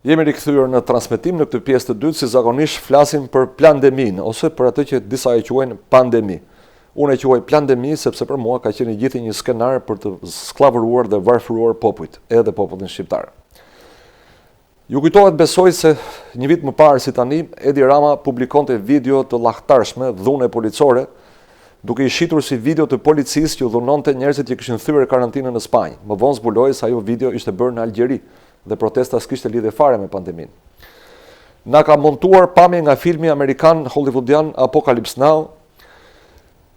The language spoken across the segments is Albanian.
Jemi rikthyer në transmetim në këtë pjesë të dytë, si zakonisht flasim për plandeminë ose për atë që disa e quajnë pandemi. Unë e quaj plandemi sepse për mua ka qenë gjithë një skenar për të skllavëruar dhe varfëruar popujt, edhe popullin shqiptar. Ju kujtohet besoj se një vit më parë si tani, Edi Rama publikonte video të llahtarshme, dhune policore, duke i shitur si video të policisë që dhunonte njerëzit që kishin thyer karantinën në Spanjë. Më vonë zbuloi se ajo video ishte bërë në Algjeri dhe protesta s'kishte lidhje fare me pandeminë. Na ka montuar pamje nga filmi amerikan hollywoodian Apocalypse Now,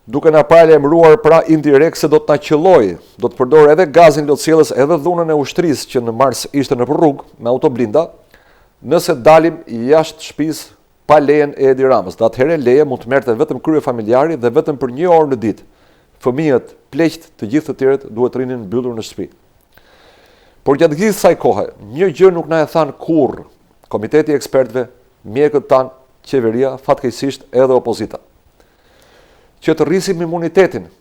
duke na paralajmëruar pra indirekt se do të na qellojë, do të përdor edhe gazin lotësielës, edhe dhunën e ushtrisë që në mars ishte në rrugë me autoblinda, nëse dalim jashtë shtëpisë pa lejen e Edi Ramës. Dhe atëherë leje mund të merrte vetëm kryefamiljari dhe vetëm për 1 orë në ditë. Fëmijët, pleqt, të gjithë të tjerët duhet të rinin mbyllur në shtëpi. Por gjatë gjithë kësaj kohe, një gjë nuk na e than kurrë komiteti i ekspertëve, mjekët tanë, qeveria, fatkeqësisht edhe opozita. Që të rrisim imunitetin.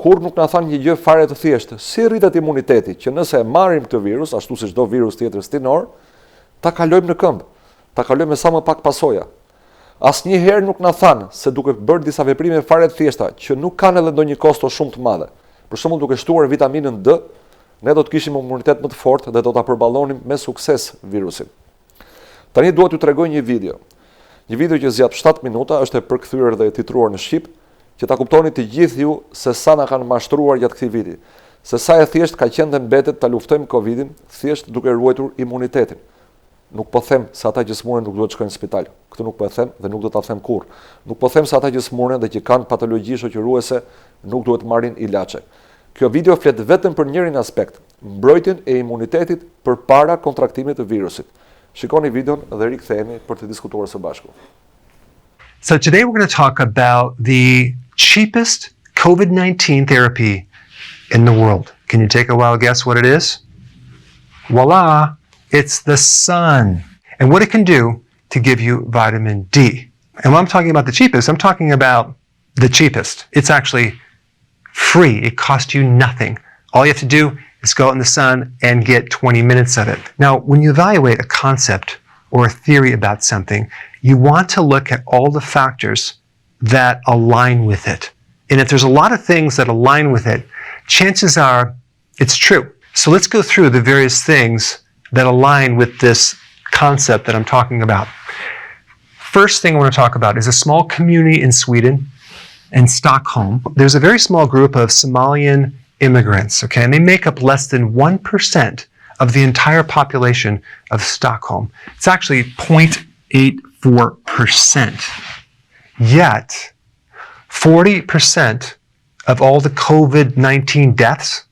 Kur nuk na than një gjë fare të thjeshtë, si rritet imuniteti, që nëse e marrim këtë virus, ashtu si çdo virus tjetër stinor, ta kalojmë në këmbë, ta kalojmë me sa më pak pasoja. Asnjëherë nuk na than se duke bërë disa veprime fare të thjeshta, që nuk kanë edhe ndonjë kosto shumë të madhe. Për shembull, duke shtuar vitaminën D, ne do të kishim imunitet më të fortë dhe do ta përballonim me sukses virusin. Tani dua t'ju tregoj një video. Një video që zgjat 7 minuta, është e përkthyer dhe e titruar në shqip, që ta kuptoni të gjithë ju se sa na kanë mashtruar gjatë këtij viti, se sa e thjesht ka qenë dhe mbetet ta luftojmë Covidin, thjesht duke ruajtur imunitetin. Nuk po them se ata që smuren nuk duhet të shkojnë në spital. Këtë nuk po e them dhe nuk do ta them kurrë. Nuk po them se ata që smuren dhe që kanë patologji shoqëruese nuk duhet të marrin ilaçe. Kjo video flet vetëm për njërin aspekt, mbrojtjen e imunitetit përpara kontraktimit të virusit. Shikoni videon dhe rikthehemi për të diskutuar së bashku. So today we're going to talk about the cheapest COVID-19 therapy in the world. Can you take a wild guess what it is? Voila, it's the sun. And what it can do to give you vitamin D. And when I'm talking about the cheapest, I'm talking about the cheapest. It's actually free. It costs you nothing. All you have to do is go out in the sun and get 20 minutes of it. Now, when you evaluate a concept or a theory about something, you want to look at all the factors that align with it. And if there's a lot of things that align with it, chances are it's true. So let's go through the various things that align with this concept that I'm talking about. First thing I want to talk about is a small community in Sweden, in Stockholm. There's a very small group of Somalian immigrants, okay, and they make up less than 1% of the entire population of Stockholm. It's actually 0.84%. Yet, 40% of all the COVID-19 deaths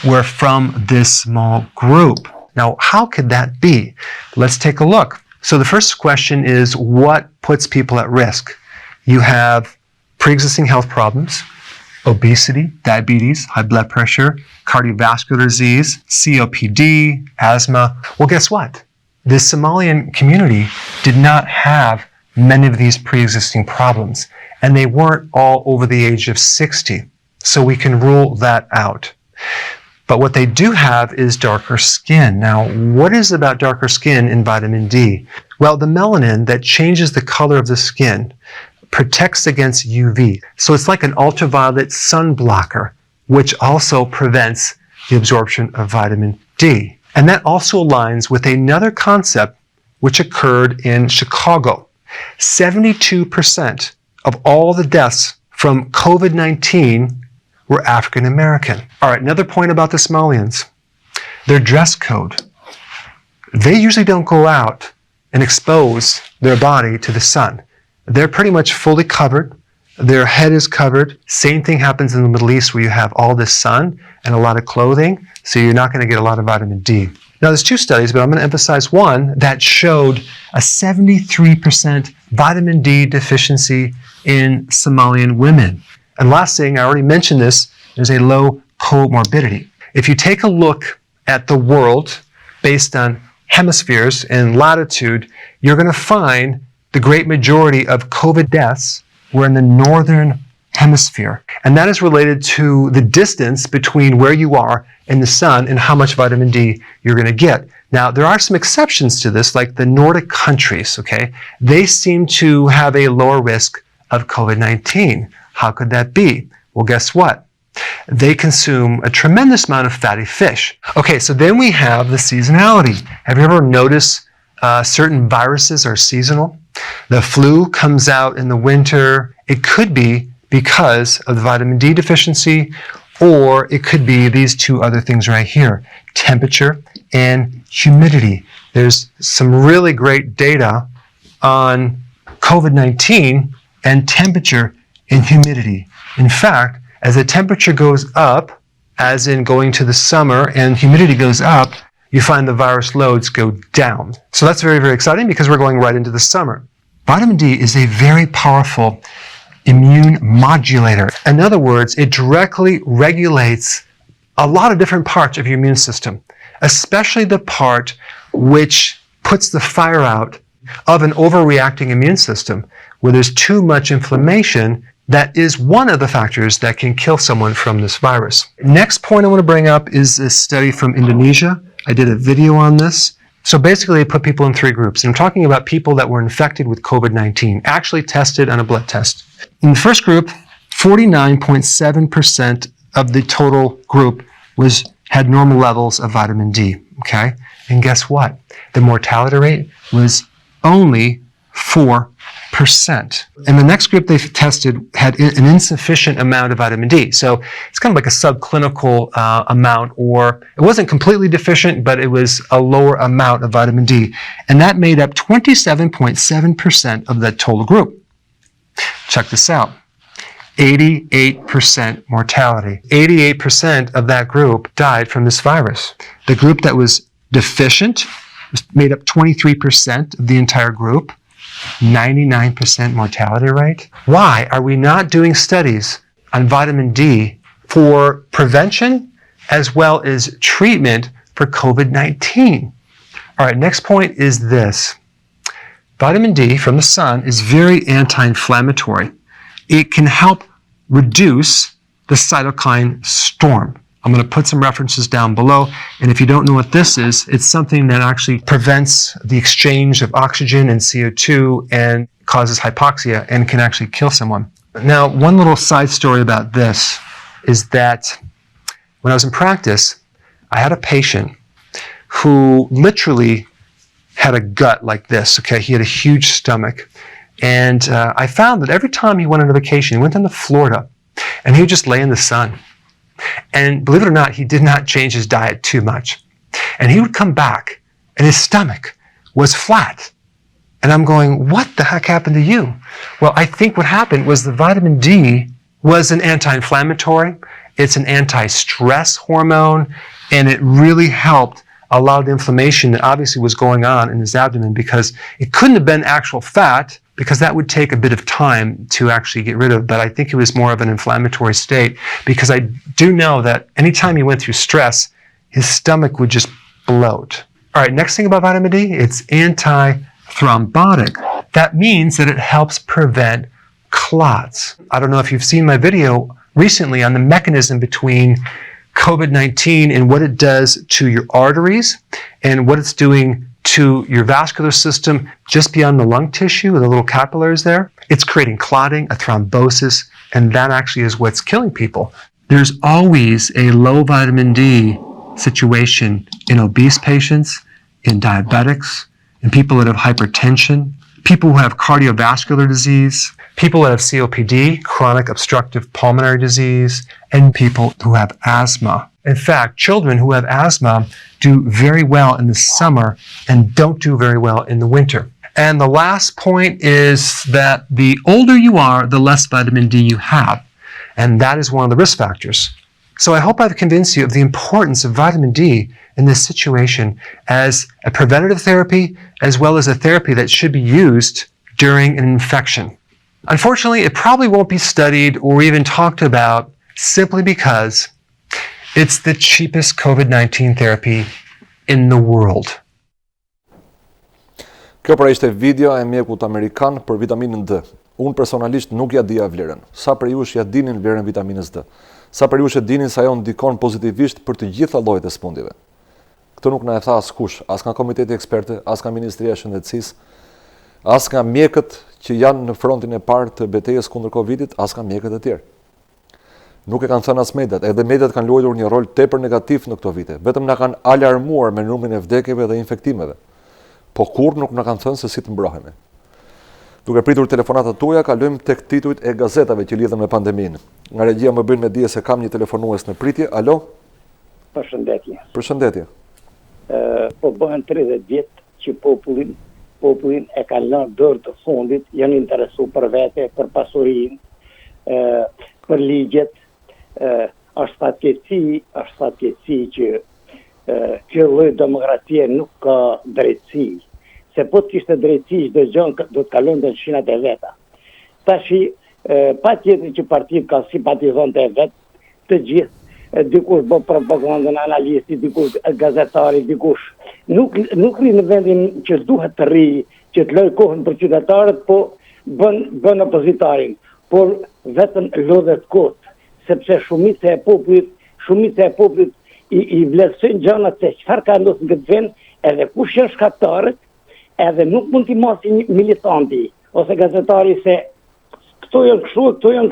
were from this small group. Now, how could that be? Let's take a look. So the first question is, what puts people at risk? You have pre-existing health problems, obesity, diabetes, high blood pressure, cardiovascular disease, COPD, asthma. Well, guess what? The Somalian community did not have many of these pre-existing problems, and they weren't all over the age of 60. So we can rule that out. But what they do have is darker skin. Now, what is about darker skin in vitamin D? Well, the melanin that changes the color of the skin protects against UV. So it's like an ultraviolet sun blocker, which also prevents the absorption of vitamin D. And that also aligns with another concept which occurred in Chicago. 72% of all the deaths from COVID-19 were African American. All right, another point about the Somalians, their dress code. They usually don't go out and expose their body to the sun. They're pretty much fully covered. Their head is covered. Same thing happens in the Middle East where you have all this sun and a lot of clothing, so you're not going to get a lot of vitamin D. Now, there's 2 studies, but I'm going to emphasize one that showed a 73% vitamin D deficiency in Somalian women. And last thing, I already mentioned this, there's a low comorbidity. If you take a look at the world based on hemispheres and latitude, you're going to find the great majority of COVID deaths were in the northern hemisphere. And that is related to the distance between where you are and the sun and how much vitamin D you're going to get. Now, there are some exceptions to this, like the Nordic countries, okay? They seem to have a lower risk of COVID-19. How could that be? Well, guess what? They consume a tremendous amount of fatty fish. Okay, so then we have the seasonality. Have you ever noticed certain viruses are seasonal? The flu comes out in the winter. It could be because of the vitamin D deficiency, or it could be these two other things right here, temperature and humidity. There's some really great data on COVID-19 and temperature and humidity. In fact, as the temperature goes up, as in going to the summer, and humidity goes up, you find the virus loads go down. So that's very, very exciting because we're going right into the summer. Vitamin D is a very powerful immune modulator. In other words, it directly regulates a lot of different parts of your immune system, especially the part which puts the fire out of an overreacting immune system, where there's too much inflammation. That is one of the factors that can kill someone from this virus. Next point I want to bring up is a study from Indonesia. I did a video on this. So basically, they put people in 3 groups. And I'm talking about people that were infected with COVID-19, actually tested on a blood test. In the first group, 49.7% of the total group had normal levels of vitamin D, okay? And guess what? The mortality rate was only 4%. And the next group they tested had an insufficient amount of vitamin D. So it's kind of like a subclinical amount, or it wasn't completely deficient, but it was a lower amount of vitamin D. And that made up 27.7% of the total group. Check this out. 88% mortality. 88% of that group died from this virus. The group that was deficient made up 23% of the entire group. 99% mortality rate. Why are we not doing studies on vitamin D for prevention as well as treatment for COVID-19? All right, next point is this. Vitamin D from the sun is very anti-inflammatory. It can help reduce the cytokine storm. I'm going to put some references down below, and if you don't know what this is, it's something that actually prevents the exchange of oxygen and CO2 and causes hypoxia and can actually kill someone. Now, one little side story about this is that when I was in practice, I had a patient who literally had a gut like this, okay? He had a huge stomach, and I found that every time he went on a vacation, he went down to Florida, and he would just lay in the sun. And believe it or not, he did not change his diet too much. And he would come back, and his stomach was flat. And I'm going, what the heck happened to you? Well, I think what happened was the vitamin D was an anti-inflammatory. It's an anti-stress hormone, and it really helped a lot of the inflammation that obviously was going on in his abdomen, because it couldn't have been actual fat, because that would take a bit of time to actually get rid of, but I think it was more of an inflammatory state, because I do know that anytime he went through stress, his stomach would just bloat. All right, next thing about vitamin D, it's anti-thrombotic. That means that it helps prevent clots. I don't know if you've seen my video recently on the mechanism between COVID-19 and what it does to your arteries and what it's doing to your vascular system just beyond the lung tissue, the little capillaries there. It's creating clotting, a thrombosis, and that actually is what's killing people. There's always a low vitamin D situation in obese patients, in diabetics, in people that have hypertension, people who have cardiovascular disease, people that have COPD, chronic obstructive pulmonary disease, and people who have asthma. In fact, children who have asthma do very well in the summer and don't do very well in the winter. And the last point is that the older you are, the less vitamin D you have. And that is one of the risk factors. So I hope I've convinced you of the importance of vitamin D in this situation as a preventative therapy, as well as a therapy that should be used during an infection. Unfortunately, it probably won't be studied or even talked about simply because it's the cheapest COVID-19 therapy in the world. Kjo pra ishte video e mjekut amerikan për vitaminën D. Unë personalisht nuk ja dija vlerën. Sa për jush ja dinin vlerën vitaminës D. Sa për jush e dinin se ajo ndikon pozitivisht për të gjitha llojet e smundjeve. Këtë nuk na e tha askush, as nga komiteti eksperte, as nga Ministria e Shëndetësisë, as nga mjekët që janë në frontin e parë të betejës kundër Covidit, as nga mjekët e tjerë. Nuk e kanë thënë as mediat, edhe mediat kanë luajtur një rol tepër negativ në këto vite. Vetëm na kanë alarmuar me numrin e vdekjeve dhe infektimeve. Po kur nuk na kanë thënë se si të mbrohemi. Duke pritur telefonatat tuaja, kalojmë tek titujt e gazetave që lidhen me pandeminë. Nga regjia më bën me dije se kam një telefonues në pritje. Alo? Përshëndetje. Përshëndetje. Po bëhen 30 vjet që popullin e kanë lënë dorë të fundit, janë interesu për vete, për pasurinë, për ligjet, është fatkeqësi që kjo lloj demokracie nuk ka drejtësi. Se po të kishte drejtësi, çdo gjë do të kalonte në shinat e veta. Tashi, patjetër që partitë ka simpatizonte e vet, të gjithë, dikush bë propagandën, analisti, dikush gazetari, dikush nuk rri në vendin që duhet të rri, që të loj kohën për qytetarët, po bën opozitarin, por vetëm lodhet kot, sepse shumica e popullit i vlerësojnë gjërat se çfarë ka ndodhur në këtë vend, edhe kush janë shkaktarët, edhe nuk mund t'i marrë një militanti ose gazetari se këto janë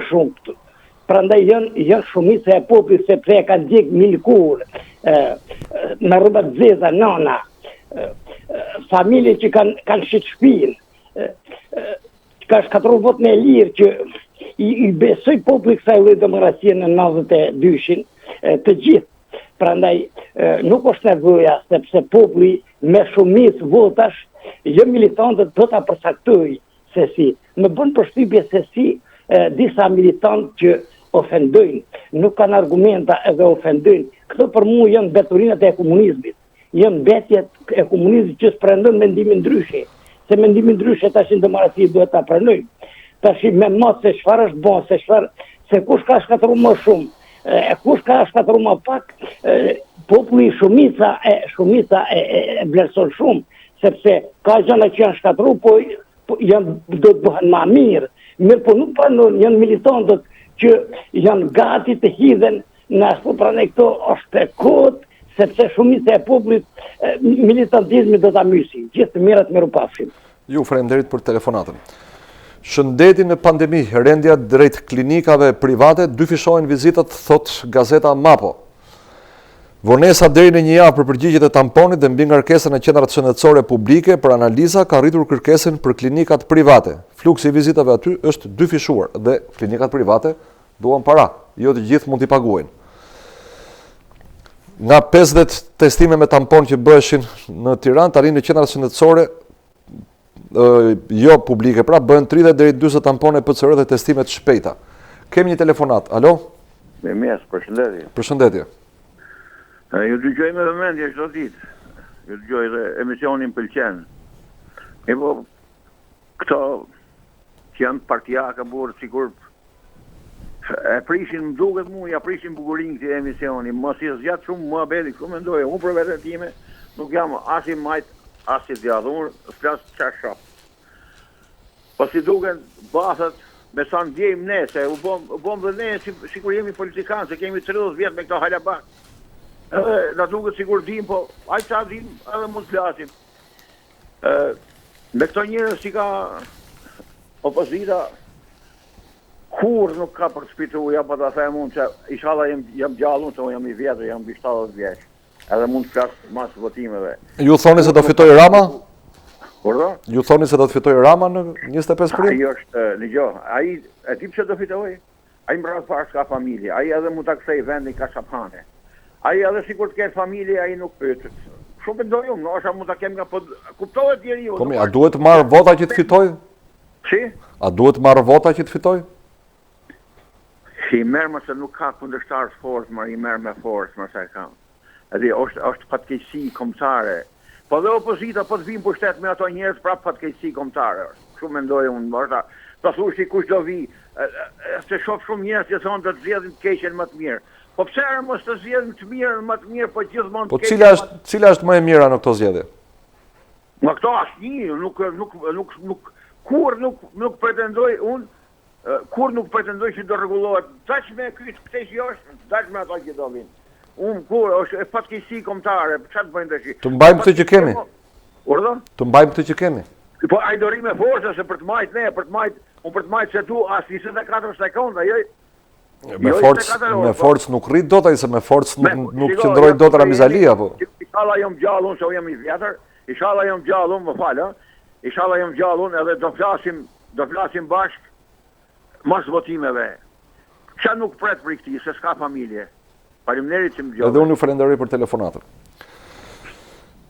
kështu. Prandaj janë shumica e popullit sepse e kanë djeg milikur, me rroba të zeza, nana, familje që kanë shit shtëpinë, ka shkatruar votën e lirë që i besoj popullit kësaj lloj demokracie në 92-shin, të gjithë. Prandaj nuk është nevoja sepse populli me shumicë votash, jo militantët do ta përcaktoj se si. Më bën përshtypje se si disa militantë që ofendojnë, nuk kanë argumenta edhe ofendojnë. Këto për mua janë beturinat e komunizmit. Janë betjet e komunizmit që s'prandon mendimin ndryshe. Se mendimin ndryshe tash në demokraci duhet ta pranojmë. Tash me mos se çfarë është bën, se kush ka shkatruar më shumë, kush ka shkatruar më pak, populli shumica e vlerëson shumë, sepse ka gjëra që janë shkatruar, po janë do të bëhen më mirë. Mirë, po nuk pranojnë, janë militantët që janë gati të hidhen në ashtu, prandaj këto është e kot, sepse shumica e popullit militantizmi do ta mysi. Gjithë të mirat miru pafshim. Ju faleminderit për telefonatën. Shëndeti në pandemi, rendja drejt klinikave private, dyfishohen vizitat, thot gazeta Mapo. Vonesa deri në një javë për përgjigjet e tamponit dhe mbi ngarkesën e qendrat shëndetësore publike për analiza ka rritur kërkesën për klinikat private. Fluksi i vizitave aty është dyfishuar dhe klinikat private duan para, jo të gjithë mund t'i paguajnë. Nga 50 testime me tampon që bëheshin në Tiranë, tani në qendrat shëndetësore jo publike, pra bëhen 30 deri 40 tampone PCR dhe testimet shpejta. Kemi një telefonat. Alo? Përshëndetje. Përshëndetje. Ju dëgjoj me vëmendje çdo ditë. Ju dëgjoj dhe emisionin pëlqen. E po këto që janë partia ka burë sikur e prishin, më duket mua, ja prishin bukurinë këtij emisioni. Mos i zgjat shumë muhabeti, kështu mendoj. Unë për veten time nuk jam as i majt, as i djallur, flas çfarë shoh. Po si duken bathet me sa ndjejmë ne, se u bom dhe ne sikur jemi politikanë, se kemi 30 vjet me këto halabak. Edhe na duket sikur dim, po ai ça dim, edhe mund të flasim. Me këto njerëz që ka opozita, kur nuk ka për të shpituar, ja po ta them unë që inshallah jam gjallë, se unë jam i vjetër, jam mbi 70 vjeç. Edhe mund të flas mas votimeve. Ju thoni se do fitoj Rama? Kurdo? Ju thoni se do të fitoj Rama në 25 prim? Ai është, ligjo, ai e di pse do fitoj. Ai mbras pas ka familje, ai edhe mund ta kthej vendin ka çapane. Ai edhe sikur të ketë familje, ai nuk pyet. Shumë mendoj unë, ndoshta mund ta kem nga po kuptohet njeriu. Po a duhet të marr vota që të fitoj? Si? A duhet të marr vota që të fitoj? Si merr më se nuk ka kundërshtar fort, më i merr me forcë, më sa e kam. Edhe është fatkeqësi kombëtare. Po dhe opozita po të vinë pushtet me ato njerëz prap fatkeqësi kombëtare. Kështu mendoj unë, ndoshta ta thuash kush do vi, se shoh shumë njerëz që thonë do të zgjedhin të keqen më të mirë. Po pse mos të zgjedhin të mirën më të mirë, po gjithmonë Po cila është më e mira në këto zgjedhje? Ma këto asnjë, nuk pretendoj unë, kur nuk pretendoj që do rregullohet. Dash me këtë që është, dash me ato që do vinë. unë kur, është e fatkeqësi kombëtare, çfarë të bëjmë tash? Të mbajmë këtë që kemi. Urdhë? Të mbajmë këtë që kemi. Po ai do rri me forca se për të majt ne, për të majt se tu as 24 sekonda, jo. Me forcë nuk rrit dot ai se me forcë nuk qëndroi dot Ramizalia po. Inshallah jam gjallë unë se jam I vjetër. Inshallah jam gjallë unë, më fal, Inshallah jam gjallë unë edhe do flasim bashk mas votimeve. Çka nuk pret për këtë, se s'ka familje. Faleminderit që më dëgjoni. Edhe unë ju falenderoj për telefonatën.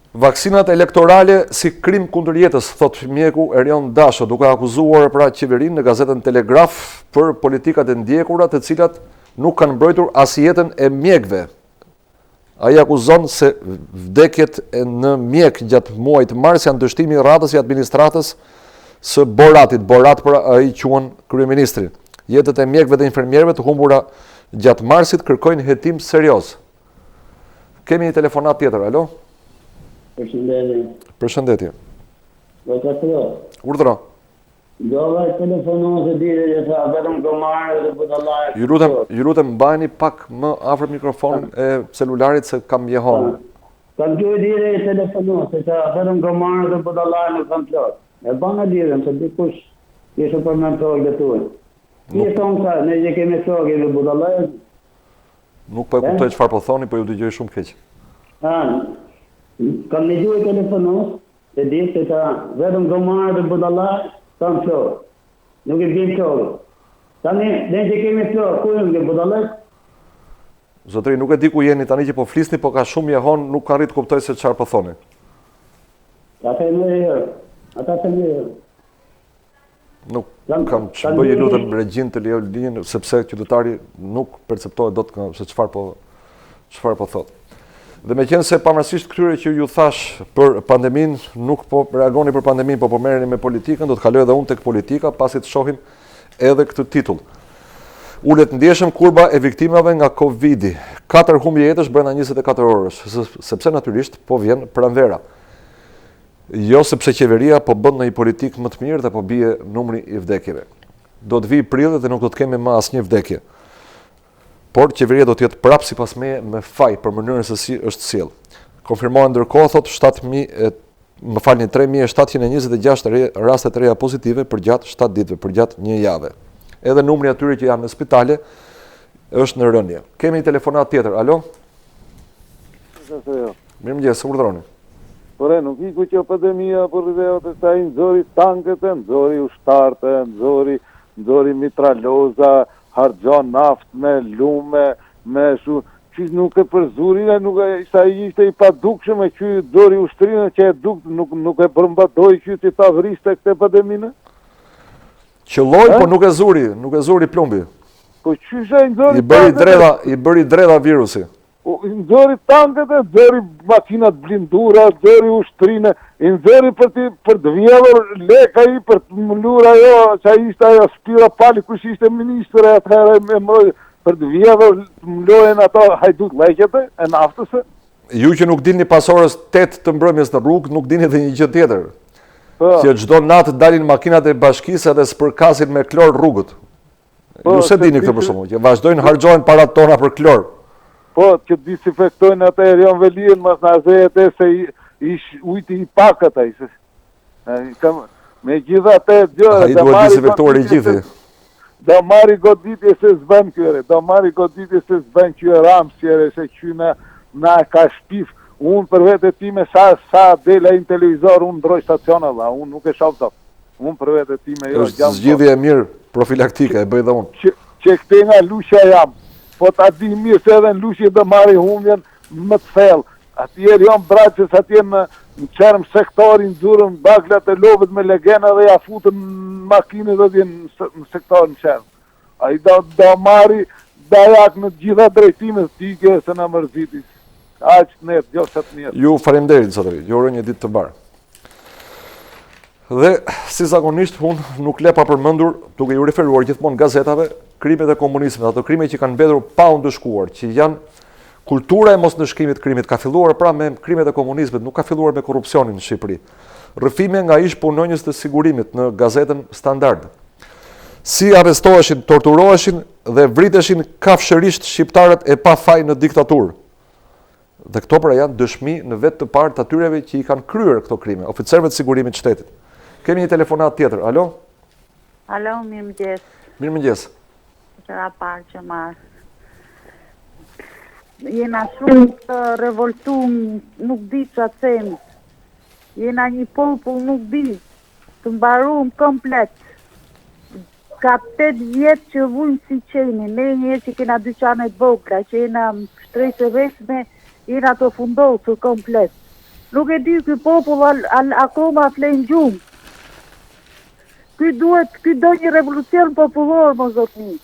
Vaksinat elektorale si krim kundër jetës, thot mjeku Erion Dasho, duke akuzuar pra qeverinë në gazetën Telegraf për politikat e ndjekura të cilat nuk kanë mbrojtur as jetën e mjekëve. Ai akuzon se vdekjet në mjek gjatë muajit mars janë dështimi I radhës I administratës së Boratit. Borat pra ai quhen kryeministrin. Jetët e mjekëve dhe infermierëve të humbura gjatë marsit kërkojnë hetim serioz. Kemi një telefonat tjetër, alo? Përshëndetje. Përshëndetje. Urdhëro. Do vaj telefonon se dire që sa vetëm gomarë dhe budallare. Ju lutem mbajeni pak më afër mikrofonin e celularit se kam jehon. Kam duhet dire telefonon se sa vetëm gomarë dhe budallare nuk kam plot. E bana dirën se dikush ishte për mentor gëtuar. Ti thon sa ne që kemi shokë dhe budallare. Nuk po e kuptoj çfarë po thoni, po ju dëgjoj shumë keq. Kam në gjuhë telefonos, se di se ta vetëm gomarë dhe budallare, kam florë. Nuk e bjen florë. Tani, ne që kemi florë, ku jënë ke budallare? Zotëri, nuk e di ku jeni tani që po flisni, po ka shumë jehon, nuk ka rritë kuptoj se çfarë po thoni. Ata të një herë. Nuk kam që bëj lutem regjin të lejoj linjën, sepse qytetari nuk perceptohet dot se çfarë po thot. Dhe me qenë se pavarësisht këtyre që ju thash për pandemin, nuk po reagoni për pandemin, po merreni me politikën, do të kaloj edhe unë tek politika, pasi të shohim edhe këtë titull. Ulet ndjeshëm kurba e viktimave nga Covidi. 4 humbje jetësh brenda 24 orësh, sepse natyrisht po vjen pranvera. Jo sepse qeveria po bën një politikë më të mirë dhe po bie numri I vdekjeve. Do të vijë prilli dhe nuk do të kemi më asnjë vdekje. Por qeveria do të jetë prapë sipas meje me faj për mënyrën se si është sjell. Konfirmohen ndërkohë thot 3726 raste të reja pozitive për gjatë 7 ditëve, për gjatë një jave. Edhe numri atyre që janë në spitale është në rënje. Kemi një telefonat tjetër. Alo? Mirëmëngjes, urdhroni. Por nuk iku që pandemia për rrëdhëve të ai nxori tankët, nxori ushtartë, nxori mitraloza, harxhon naftë me lume, me shu, që nuk e përzuri, nuk e sa ishte I padukshëm e që dori ushtrinë që e duk, nuk e përmbadoi që ti ta vriste këtë pandeminë? Qëlloi, po nuk e zuri plumbi. Po çyshe nxori? I bëri dredha virusi. Nxori tankët, nxori makinat blindura, nxori ushtrinë, nxori për të vjedhur leka I për të mëllur ajo, që ishte ajo Spira Pali, kush ishte ministre atëherë për të vjedhur mëllojen ato hajdut leqete e naftëse. Ju që nuk dilni pas orës 8 të mbrëmjes në rrugë, nuk dini dhe një gjë tjetër. Që çdo natë dalin makinat e bashkisë edhe spërkasin me klor rrugët. Ju se dini këtë për shkakun, që vazhdojnë harxhohen parat tona për klor. Po, që disinfektojnë atë erion velien mas në azejet se ish ujti I pakët ai. Me gjitha të gjëre. Ai duhet disinfektuar I gjithi. Do marri goditje se s'bën kyre, ramsjere se qyna na ka shpif. Unë për vete time sa dela I në televizor, unë ndroj stacion alla, unë nuk e shoh dot. Unë për vete time jo. Është zgjidhje e mirë profilaktike, e bëj dhe unë. Që këte nga lushja jam. Po ta di mirë se edhe në lushje do marri humbjen më të thellë. Atje janë braqës, atje në qerm sektorin, dzurën, baglat e lobët me legena dhe ja futën në makinë dhe dhe në sektorin qerm. A I do marri dajak në gjitha drejtimet tike se në mërzitis. Aqë të netë, jo se të njetë. Ju faleminderit, zotëri, ju uroj një ditë të mbarë. Dhe, si zakonisht, unë nuk le pa përmendur, duke ju referuar gjithmonë gazetave, krimet e komunizmit, ato krime që kanë mbetur pa u ndëshkuar, që janë kultura e mosndëshkimit krimit, ka filluar pra me krimet e komunizmit, nuk ka filluar me korrupsionin në Shqipëri. Rrëfime nga ish punonjës të sigurimit në gazetën Standard. Si arrestoheshin, torturoheshin dhe vriteshin kafshërisht shqiptarët e pa faj në diktaturë. Dhe këto pra janë dëshmi në vetë të parë të atyreve që i kanë kryer këto krime, oficerëve të sigurimit të shtetit. Kemi një telefonat tjetër. Alo? Alo, mirëmëngjes. Mirëmëngjes. Qëra parë që marë. Jena shumë të revoltum, nuk di që them. Jena një popull, nuk di, të mbarum komplet. Ka 8 vjetë që vujnë si qeni, ne njerë që kena dyqanet vogla, që jena shtrejtë reshme, jena të fundohë të komplet. Nuk e di ky popull akoma flenë gjumë. Ky do një revolucion popullor, më zotni.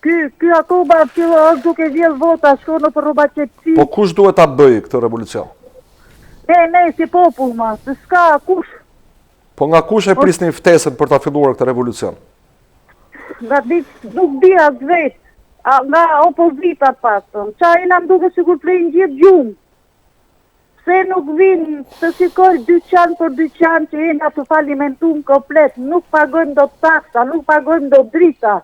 Ky akoma është duke vjedh vota, shkonë për rroba qetësi. Po kush duhet ta bëjë këtë revolucion? Ne si popull, se s'ka kush. Po nga kush e prisni ftesën për ta filluar këtë revolucion? Nuk di as vetë, nga opozitat pasën. Qa e nga mduke sikur plejnë gjithë gjumë. Se nuk vinë të shikoj dyqan për dyqan që jena të falimentum komplet, nuk pagojmë do taksa, nuk pagojmë do drita.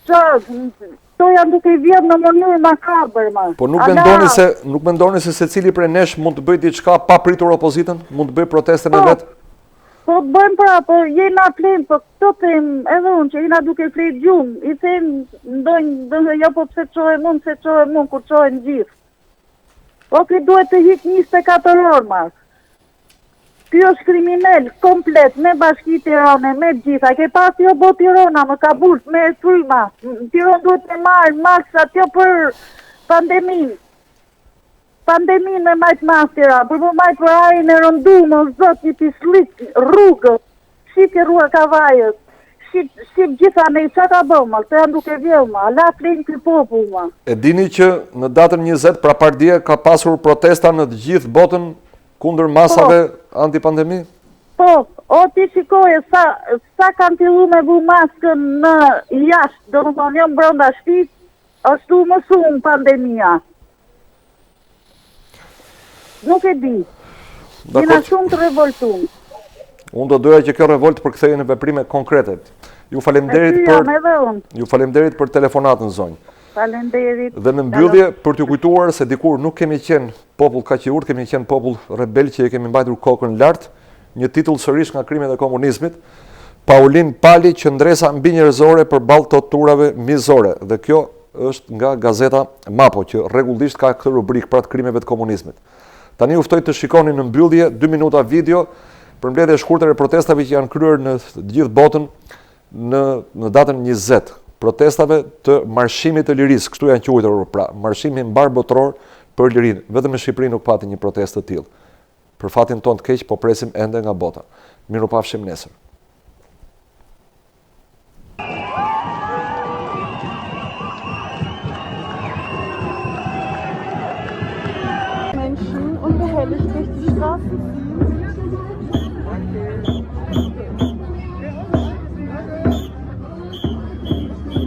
To janë duke i vjedhë në mënyrë makabër, ma. Po nuk mendoni se secili prej nesh mund të bëjë diçka pa pritur opozitën? Mund të bëjë protestën e vet? Po të bëjmë pra, po jena flejmë, po këto them edhe unë që jena duke flejtë gjumë, i them ndonjë jo po pse qohem unë, kur qohen gjithë. Po këtë duhet të hik 24 orë, mas. Ky është kriminel, komplet, me bashki Tirane, me gjitha. Ke pas jo bo Tirana, më ka burë, me fryma. Tiron duhet me marë, maksat, jo për pandemin. Pandemin me majtë mastira, për më majtë për ajin e rëndu, më zot, një pislik, rrugët, shqip rrua kavajët, shqip gjitha ne, që ka bëma, të janë duke vjellma, la flenë këj popullma. E dini që në datën 20, pra pardje, ka pasur protesta në të gjithë botën kundër masave antipandemi? Po, o ti shikoje, sa kanë fillu me bu maskën në jashtë, do më thonë, jo më brënda shtip, është më shumë pandemia. Nuk e di. Jena shumë të revoltum. Unë do doja që kjo revolt përkthehej në veprime konkrete. Ju falemderit për telefonatën, zonjë. Falemderit. Dhe në mbyllje për t'ju kujtuar se dikur nuk kemi qenë popull kaq i urtë, kemi qenë popull rebel që e kemi mbajtur kokën lart, një titull sërish nga krimet e komunizmit. Paulin Pali, qëndresa mbi njerëzore përballë torturave mizore. Dhe kjo është nga gazeta Mapo, që rregullisht ka këtë rubrikë pra të krimeve të komunizmit. Tani ju ftoj të shikoni në mbyllje 2 minuta video për mbledhje shkurtër e protestave që janë kryer në gjithë botën në datën 20, protestave të marshimit të lirisë, kështu janë quajtur, pra, marshimi mbar botror për lirinë. Vetëm në Shqipëri nuk pati një protestë të tillë. Për fatin ton të keq, po presim ende nga bota. Mirupafshim nesër. Menschen unbehelligt durch die Straßen ziehen.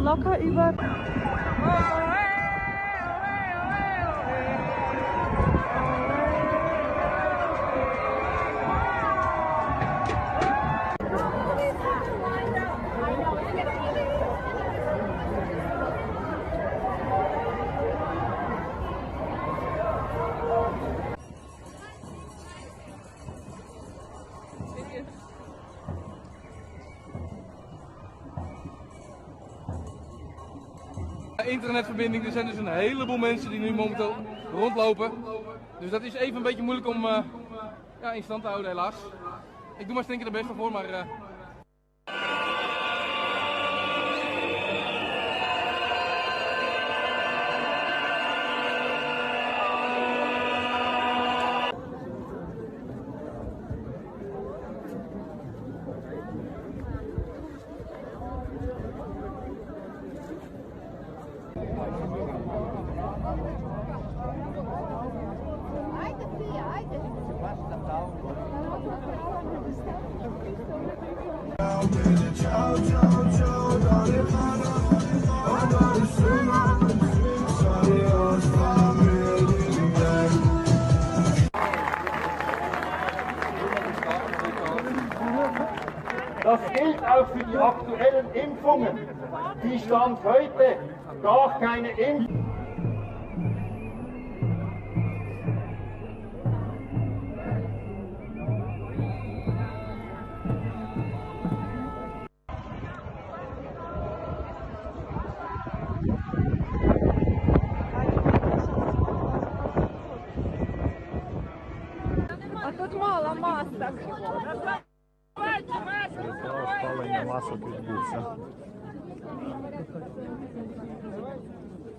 Locker über. Internetverbinding. Er zijn dus een heleboel mensen die nu momenteel rondlopen. Dus dat is even een beetje moeilijk om in stand te houden, helaas. Ik doe maar stinken er best wel voor, maar... Das gilt auch für die aktuellen Impfungen. Die stand heute gar keine Impfung. масок. Спалення масок відбувся.